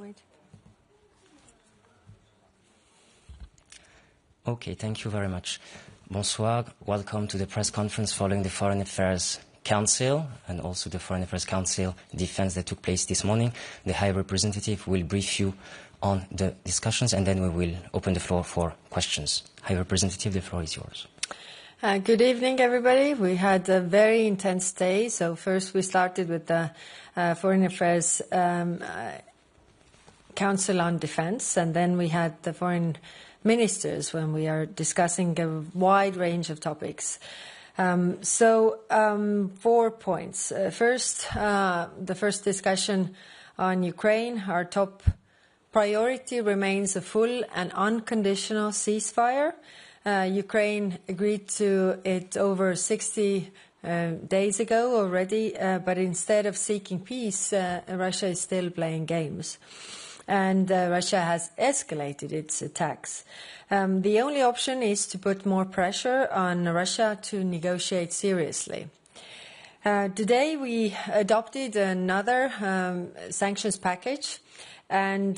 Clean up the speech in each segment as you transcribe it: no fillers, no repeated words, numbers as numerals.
wait. Okay, thank you very much. Bonsoir. Welcome to the press conference following the Foreign Affairs Council and also the Foreign Affairs Council defense that took place this morning. The High Representative will brief you on the discussions and then we will open the floor for questions. High Representative, the floor is yours. Good evening, everybody. We had a very intense day. So first we started with the Foreign Affairs Council on Defense, and then we had the Foreign Ministers when we are discussing a wide range of topics. 4 points. First, the first discussion on Ukraine. Our top priority remains a full and unconditional ceasefire. Ukraine agreed to it over 60 days ago already, but instead of seeking peace, Russia is still playing games. And Russia has escalated its attacks. The only option is to put more pressure on Russia to negotiate seriously. Today we adopted another sanctions package, and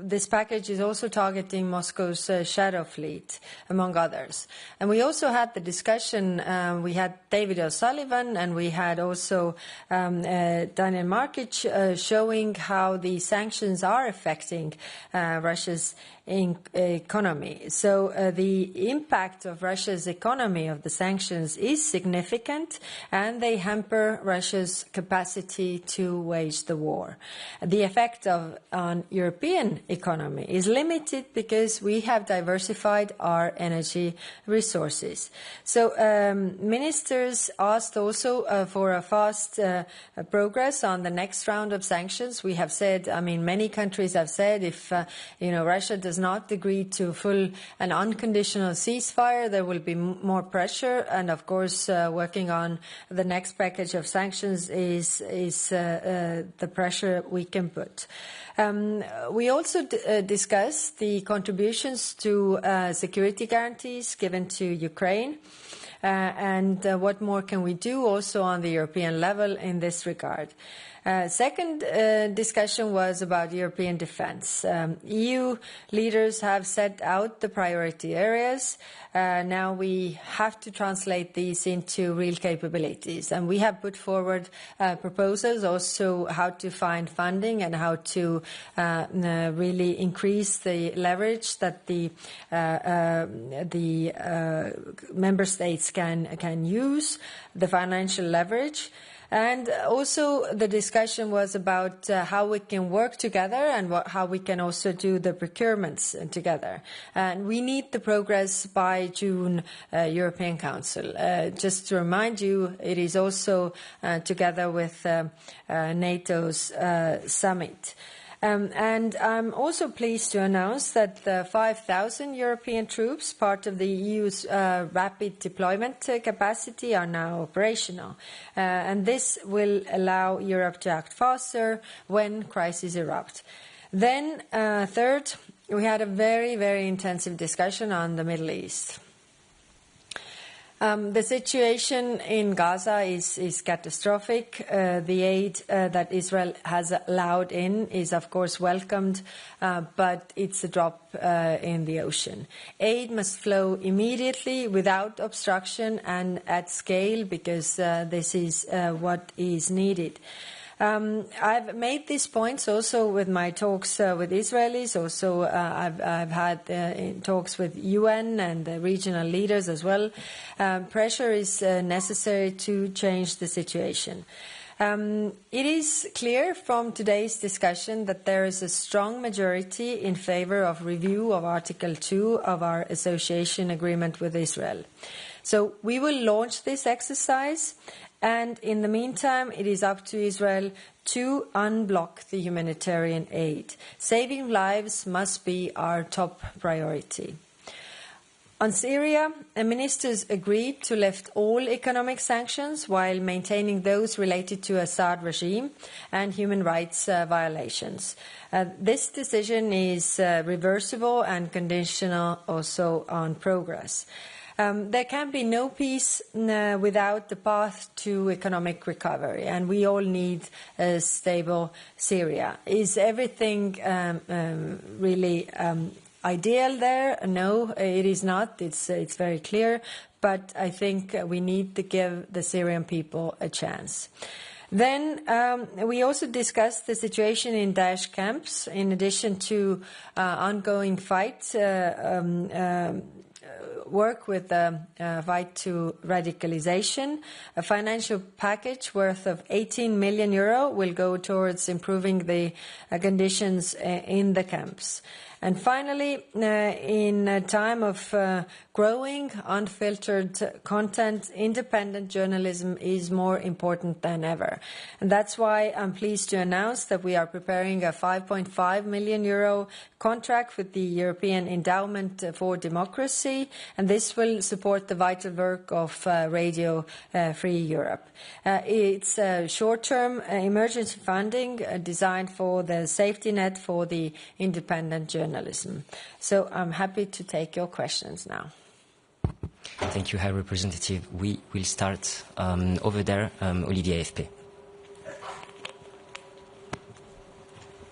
this package is also targeting Moscow's shadow fleet, among others. And we also had the discussion, we had David O'Sullivan and we had also Daniel Markic showing how the sanctions are affecting Russia's economy. So the impact of Russia's economy of the sanctions is significant, and they hamper Russia's capacity to wage the war. The effect on European economy is limited because we have diversified our energy resources. So ministers asked also for a fast progress on the next round of sanctions. We have said, many countries have said if Russia does not agree to full and unconditional ceasefire, there will be more pressure, and of course working on the next package of sanctions is the pressure we can put. We also discussed the contributions to security guarantees given to Ukraine. And what more can we do also on the European level in this regard? Second discussion was about European defense. EU leaders have set out the priority areas. Now we have to translate these into real capabilities. And we have put forward proposals also how to find funding and how to really increase the leverage that the member states can use, the financial leverage. And also the discussion was about how we can work together and how we can also do the procurements together. And we need the progress by June European Council. Just to remind you, it is also together with NATO's summit. And I'm also pleased to announce that the 5,000 European troops, part of the EU's rapid deployment capacity, are now operational. And this will allow Europe to act faster when crises erupt. Then, third, we had a very, very intensive discussion on the Middle East. The situation in Gaza is catastrophic. The aid that Israel has allowed in is, of course, welcomed, but it's a drop in the ocean. Aid must flow immediately without obstruction and at scale, because this is what is needed. I've made these points also with my talks with Israelis. Also, I've had talks with UN and the regional leaders as well. Pressure is necessary to change the situation. It is clear from today's discussion that there is a strong majority in favor of review of Article 2 of our association agreement with Israel. So we will launch this exercise. And in the meantime, it is up to Israel to unblock the humanitarian aid. Saving lives must be our top priority. On Syria, ministers agreed to lift all economic sanctions while maintaining those related to Assad regime and human rights violations. This decision is reversible and conditional also on progress. There can be no peace without the path to economic recovery, and we all need a stable Syria. Is everything really ideal there? No, it is not. It's very clear, but I think we need to give the Syrian people a chance. Then we also discussed the situation in Daesh camps, in addition to ongoing fight, work with the fight to radicalization. A financial package worth of 18 million euro will go towards improving the conditions in the camps. And finally, in a time of growing, unfiltered content, independent journalism is more important than ever. And that's why I'm pleased to announce that we are preparing a 5.5 million euro contract with the European Endowment for Democracy, and this will support the vital work of Radio Free Europe. It's a short-term emergency funding designed for the safety net for the independent journalism. So I'm happy to take your questions now. Thank you, High Representative. We will start over there, Olivier AFP.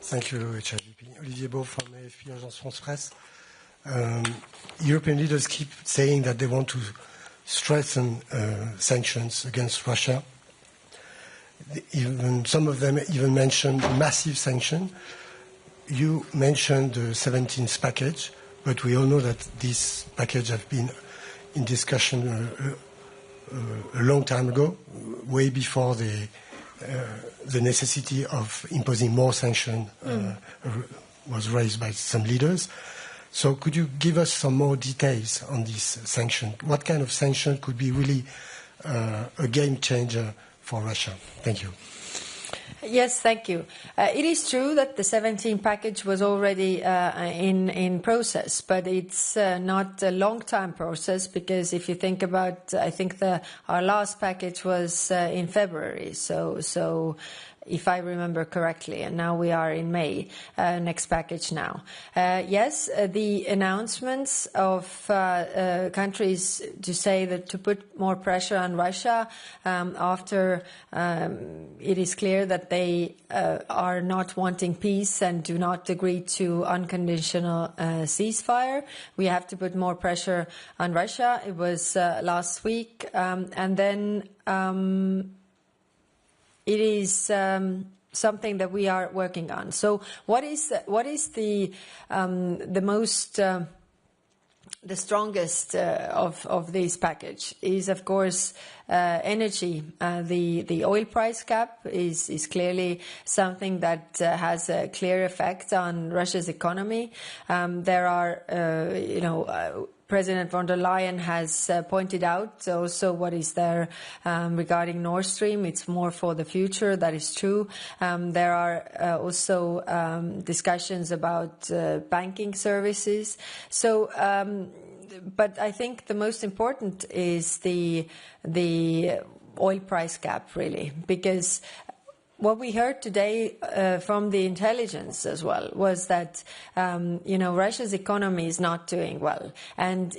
Thank you, HRGP. Olivier Beau from AFP, Agence France Presse. European leaders keep saying that they want to strengthen sanctions against Russia. Some of them even mentioned massive sanctions. You mentioned the 17th package, but we all know that this package has been in discussion a long time ago, way before the necessity of imposing more sanctions was raised by some leaders. So could you give us some more details on this sanction? What kind of sanction could be really a game changer for Russia? Thank you. Yes, thank you. It is true that the 17 package was already in process, but it's not a long-time process, because if you think about, I think our last package was in February, so if I remember correctly, and now we are in May, next package now. Yes, the announcements of countries to say that to put more pressure on Russia after it is clear that they are not wanting peace and do not agree to unconditional ceasefire. We have to put more pressure on Russia. It was last week, and then it is something that we are working on. So, what is the most the strongest of this package is, of course, energy. The oil price cap is clearly something that has a clear effect on Russia's economy. There are, President von der Leyen has pointed out also what is there regarding Nord Stream. It's more for the future. That is true. There are also discussions about banking services. So, but I think the most important is the oil price cap, really, because what we heard today from the intelligence as well was that, Russia's economy is not doing well. And,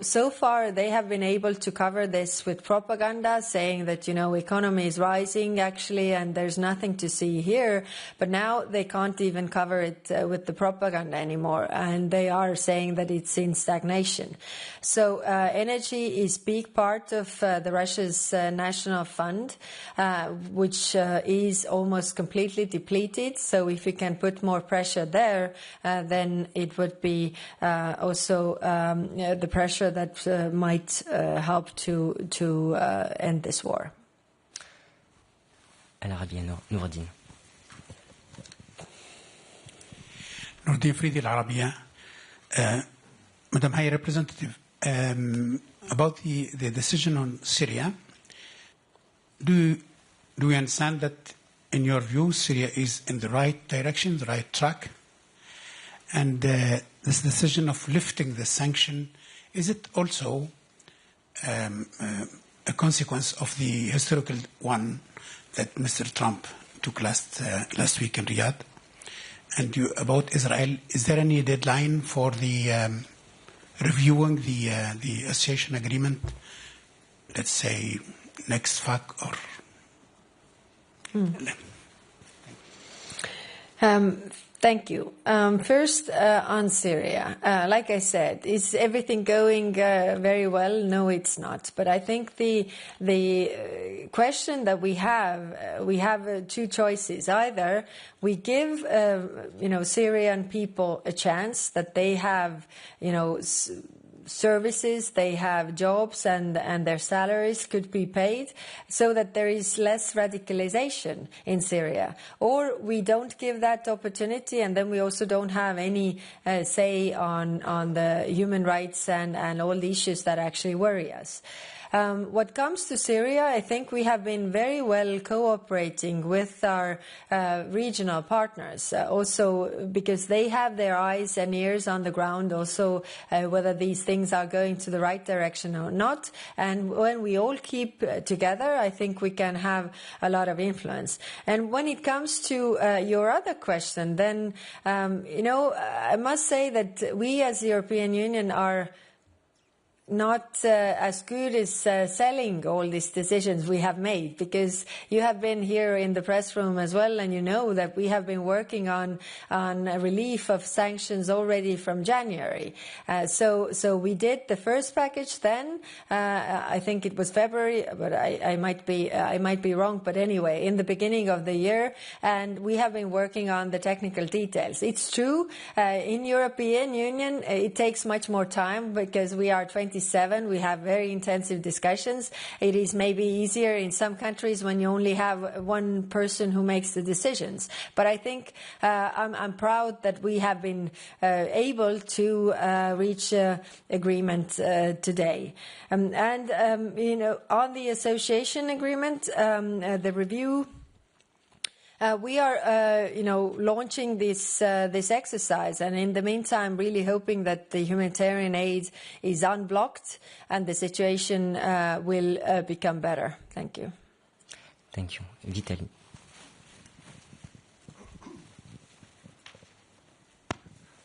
so far they have been able to cover this with propaganda, saying that, economy is rising actually, and there's nothing to see here. But now they can't even cover it with the propaganda anymore. And they are saying that it's in stagnation. So energy is a big part of the Russia's national fund, which is almost completely depleted. So if we can put more pressure there, then it would be also the pressure that might help to end this war. العربية نوردين. نوردين فريدي العربية. Madam High Representative, about the decision on Syria, do we understand that in your view, Syria is in the right direction, the right track? And this decision of lifting the sanction, is it also a consequence of the historical one that Mr. Trump took last week in Riyadh? And about Israel, is there any deadline for the reviewing the association agreement, let's say next FAC or... Thank you. First, on Syria, like I said, is everything going very well? No, it's not. But I think the question that we have two choices. Either we give Syrian people a chance that they have services, they have jobs, and their salaries could be paid, so that there is less radicalization in Syria. Or we don't give that opportunity, and then we also don't have any say on the human rights and all the issues that actually worry us. What comes to Syria, I think we have been very well cooperating with our regional partners, also because they have their eyes and ears on the ground, also whether these things are going to the right direction or not. And when we all keep together, I think we can have a lot of influence. And when it comes to your other question, then, I must say that we as the European Union are not as good as selling all these decisions we have made, because you have been here in the press room as well, and you know that we have been working on a relief of sanctions already from January. So we did the first package then. I think it was February, but I might be wrong. But anyway, in the beginning of the year, and we have been working on the technical details. It's true, in European Union it takes much more time because we are 27. We have very intensive discussions. It is maybe easier in some countries when you only have one person who makes the decisions. But I think I'm proud that we have been able to reach agreement today. On the association agreement, the review. We are, launching this exercise, and in the meantime, really hoping that the humanitarian aid is unblocked and the situation will become better. Thank you. Thank you, Vitaly.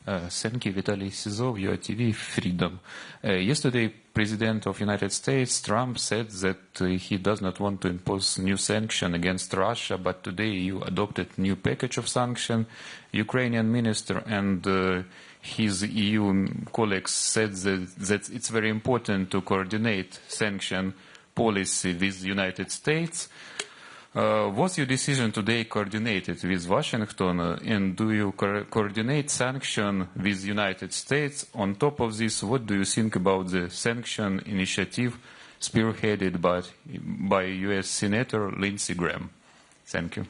Thank you, Vitaly Sizov, UATV Freedom. Yesterday, President of United States, Trump, said that he does not want to impose new sanction against Russia, but today you adopted new package of sanction. Ukrainian minister and his EU colleagues said that it's very important to coordinate sanction policy with the United States. Was your decision today coordinated with Washington, and do you coordinate sanction with the United States? On top of this, what do you think about the sanction initiative spearheaded by U.S. Senator Lindsey Graham? Thank you.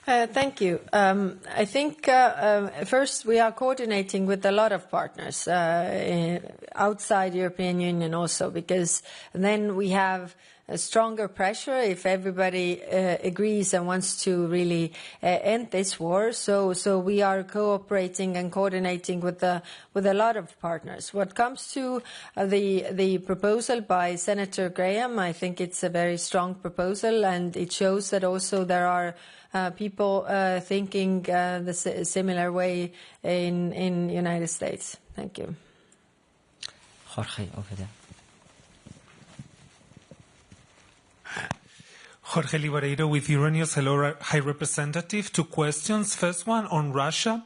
Thank you. I think first we are coordinating with a lot of partners outside European Union also, because then we have a stronger pressure if everybody agrees and wants to really end this war. So we are cooperating and coordinating with a lot of partners. What comes to the proposal by Senator Graham, I think it's a very strong proposal, and it shows that also there are people thinking the similar way in United States. Thank you. Jorge, over there. Jorge Libareiro with Euronews. Hello, High Representative. Two questions. First one on Russia.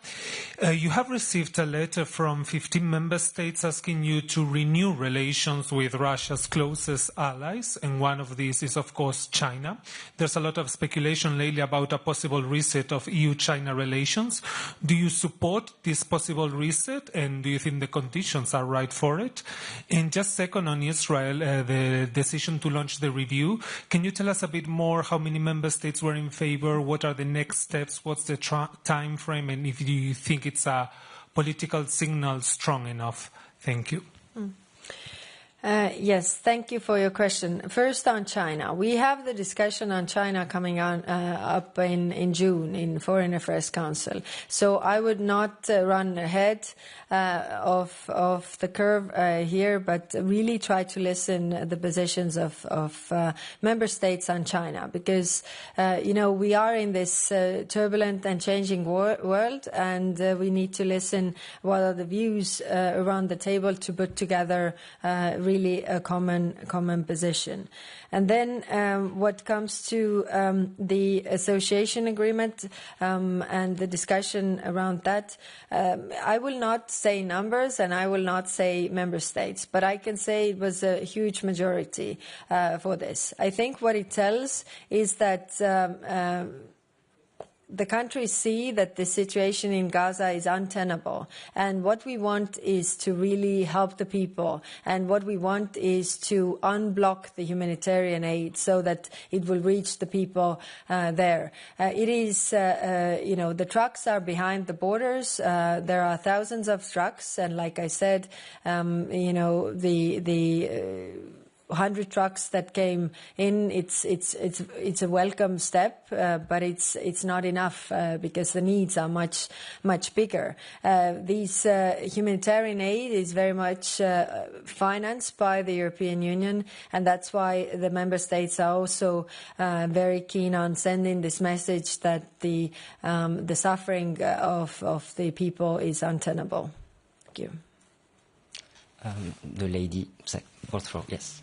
You have received a letter from 15 member states asking you to renew relations with Russia's closest allies, and one of these is, of course, China. There's a lot of speculation lately about a possible reset of EU-China relations. Do you support this possible reset, and do you think the conditions are right for it? And just second on Israel, the decision to launch the review. Can you tell us a bit more how many member states were in favor? What are the next steps? What's the time frame? And if you think it's a political signal strong enough? Thank you. Yes, thank you for your question. First on China. We have the discussion on China coming on up in June in Foreign Affairs Council. So I would not run ahead of the curve here, but really try to listen the positions of member states on China, because we are in this turbulent and changing world, and we need to listen what are the views around the table to put together really a common position. And then what comes to the association agreement and the discussion around that, I will not say numbers and I will not say member states, but I can say it was a huge majority for this. I think what it tells is that the countries see that the situation in Gaza is untenable, and what we want is to really help the people, and what we want is to unblock the humanitarian aid so that it will reach the people there. It is, the trucks are behind the borders. There are thousands of trucks, and like I said, the 100 trucks that came in, it's a welcome step, but it's not enough because the needs are much bigger. These humanitarian aid is very much financed by the European Union, and that's why the member states are also very keen on sending this message that the suffering of the people is untenable. Thank you. The lady, fourth row, yes.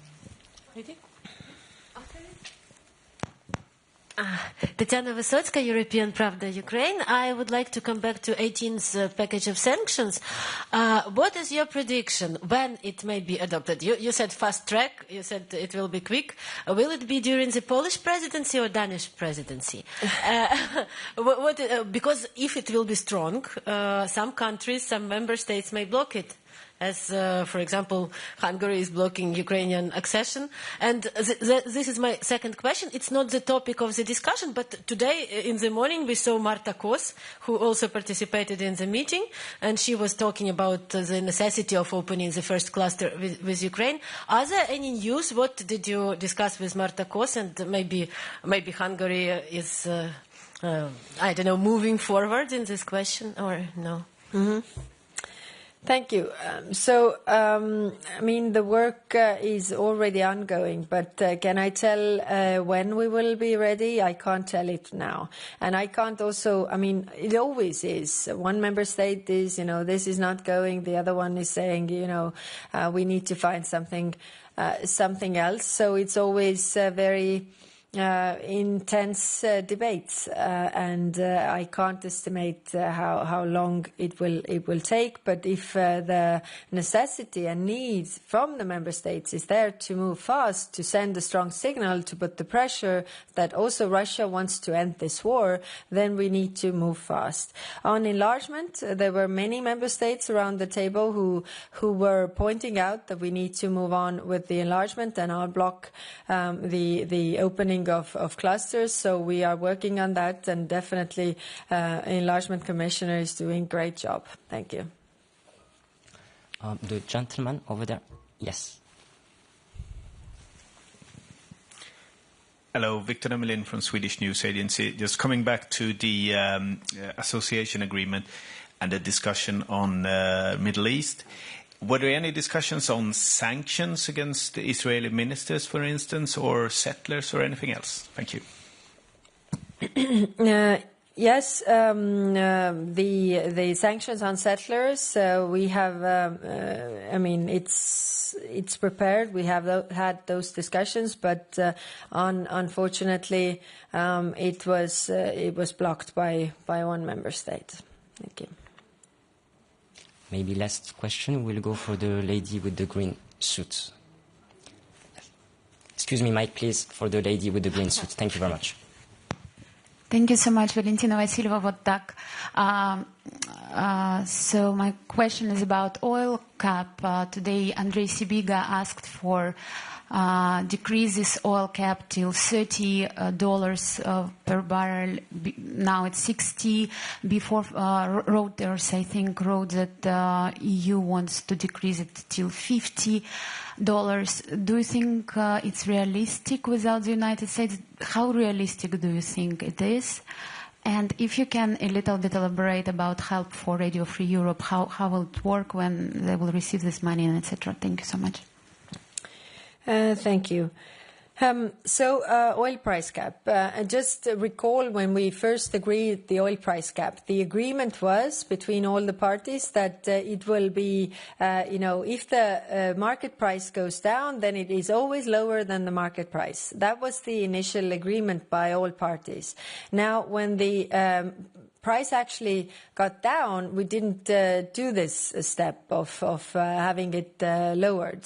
Tatiana Vysotska, European Pravda, Ukraine. I would like to come back to 18th package of sanctions. What is your prediction when it may be adopted? You said fast track. You said it will be quick. Will it be during the Polish presidency or Danish presidency? Because if it will be strong, some countries, some member states may block it. As, for example, Hungary is blocking Ukrainian accession. And this is my second question. It's not the topic of the discussion, but today in the morning we saw Marta Kos, who also participated in the meeting, and she was talking about the necessity of opening the first cluster with Ukraine. Are there any news? What did you discuss with Marta Kos? And maybe Hungary is, moving forward in this question, or no? Mm-hmm. Thank you. The work is already ongoing, but can I tell when we will be ready? I can't tell it now. And I can't also, it always is. One member state is, this is not going. The other one is saying, we need to find something else. So it's always very intense debates, and I can't estimate how long it will take. But if the necessity and need from the member states is there to move fast, to send a strong signal, to put the pressure that also Russia wants to end this war, then we need to move fast. On enlargement, there were many member states around the table who were pointing out that we need to move on with the enlargement and unblock the opening of clusters. So we are working on that, and definitely Enlargement Commissioner is doing a great job. Thank you. The gentleman over there. Yes. Hello, Victor Emelin from Swedish News Agency. Just coming back to the association agreement and the discussion on Middle East. Were there any discussions on sanctions against the Israeli ministers, for instance, or settlers or anything else? Thank you. Yes, the sanctions on settlers, we have, it's prepared. We have had those discussions, but unfortunately, it was blocked by one member state. Thank you. Maybe last question. We'll go for the lady with the green suit. Excuse me, Mike, please, for the lady with the green suit. Thank you very much. Thank you so much, Valentina Vasileva. Вот так. So my question is about oil cap. Today, Andrei Sibiga asked for decreases oil cap till $30 per barrel. Now it's 60. Before Reuters, I think, wrote that EU wants to decrease it till $50. Do you think it's realistic without the United States? How realistic do you think it is? And if you can a little bit elaborate about help for Radio Free Europe, how will it work when they will receive this money and etc. Thank you so much. Thank you. Oil price cap. Just recall when we first agreed the oil price cap, the agreement was between all the parties that it will be, if the market price goes down, then it is always lower than the market price. That was the initial agreement by all parties. Now, when the price actually got down, we didn't do this step of having it lowered.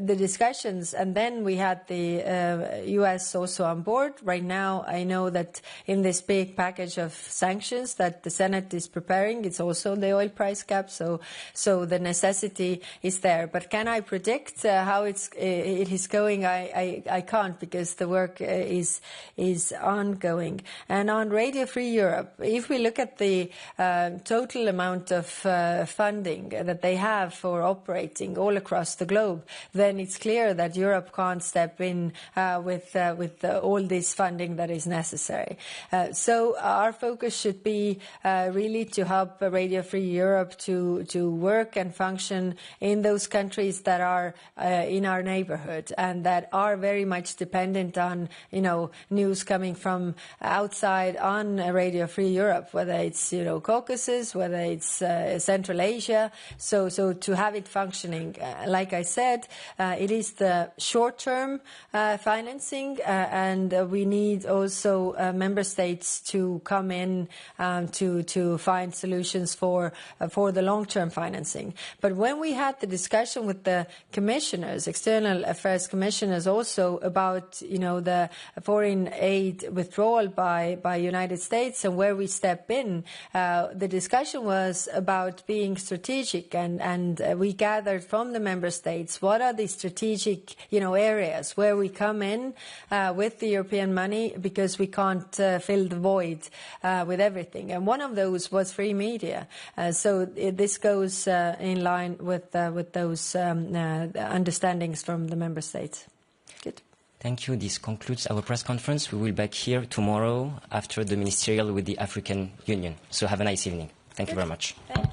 The discussions, and then we had the U.S. also on board. Right now, I know that in this big package of sanctions that the Senate is preparing, it's also the oil price cap. So the necessity is there. But can I predict how it is going? I can't, because the work is ongoing. And on Radio Free Europe, if we look at the total amount of funding that they have for operating all across the globe, then it's clear that Europe can't step in with all this funding that is necessary. So our focus should be really to help Radio Free Europe to work and function in those countries that are in our neighborhood and that are very much dependent on news coming from outside on Radio Free Europe, whether it's Caucasus, whether it's Central Asia. So to have it functioning, like I said, it is the short-term financing, and we need also member states to come in to find solutions for the long-term financing. But when we had the discussion with the commissioners, external affairs commissioners, also about the foreign aid withdrawal by United States and where we step in, the discussion was about being strategic, and we gathered from the member states what are the strategic areas where we come in with the European money, because we can't fill the void with everything. And one of those was free media. So this goes in line with those understandings from the member states. Good. Thank you. This concludes our press conference. We will be back here tomorrow after the ministerial with the African Union. So have a nice evening. Thank you very much. Thank you.